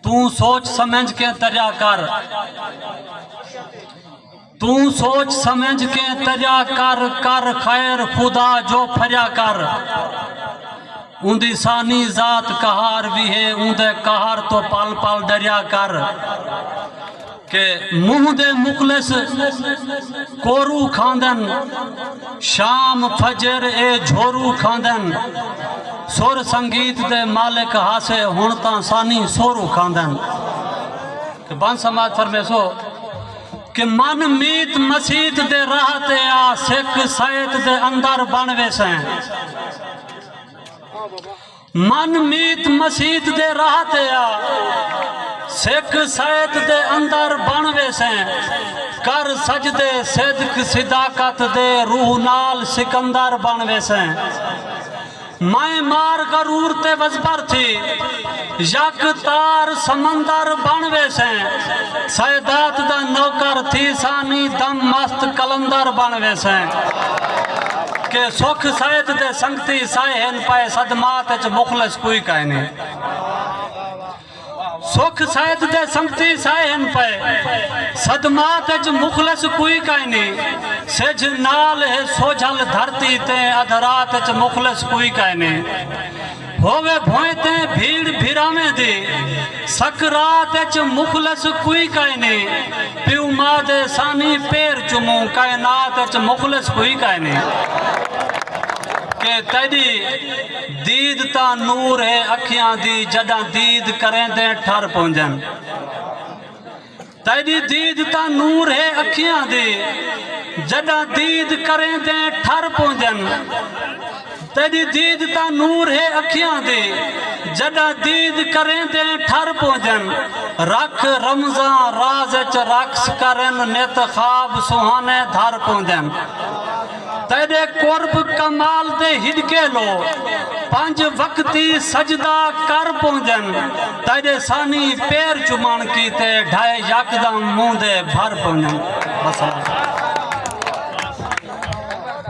तू सोच समझ के तरिया कर, तू सोच समझ के तरिया कर, कर खैर खुदा जो फरिया कर। उंदी सानी जात कहार भी है, उंदे कहार तो पल पल डरिया कर। के मुंह दे मुखलिस कोरू खांदन, शाम फजर ए झोरू खांदन। सुर संगीत दे मालिक हासे हुण तां सानी सोरू खांदन। के बन समाज फरमेसो कि मन मीत मसीत दे राह ते आ, सिख सैत दे अंदर बन वेसें। मन मीत मसीत दे राह ते आ, सिख सैत दे अंदर बन वेसें। कर सजदे सिदक सिदाकत दे, रूह नाल सिकंदर बन वेसें। मैं मार गरूर ते वजबर थी, यक तार समंदर बन वेसें। सैदात दा नौकर थी, सानी दम मस्त कलंदर बन वेसें। के सुख सैत दे संगती साहिन पाए, सदमात च मुखलिस कोई काहे नहीं। सुख सैत दे संगती साहिन पाए, सदमात च मुखलिस कोई काहे नहीं। सिज नाल है सोझल धरती ते, अधरात च मुखलिस कोई काहे नहीं। होवे भोंयते भीड़ भिरावे दी, सकरात च मुखलिस कोई काहे नहीं। प्यू मां दे सानी पैर चुमू, कायनात च मुखलिस कोई काहे नहीं। के तेरी दीद ता नूर है अखियां दी, जदा दीद करें दे ठर पहुंचन। तेरी दीद ता नूर है अखियां दी, जदा दीद करें दे ठर पहुंचन। तेरी दीद ता नूर है अखियां दी, जदा दीद करें दे ठर पहुंचन। रख रमजां राज च रक्स करन, नित ख्वाब सुहाने धर पहुंचन। तेरे कुर्ब कमाल दे हिदके लो, पंज वक्ती सजदा कर पहुंचन। तेरे सानी पैर चुमान की ते, ढाई यकदम मुंह दे भर पहुंचन। बस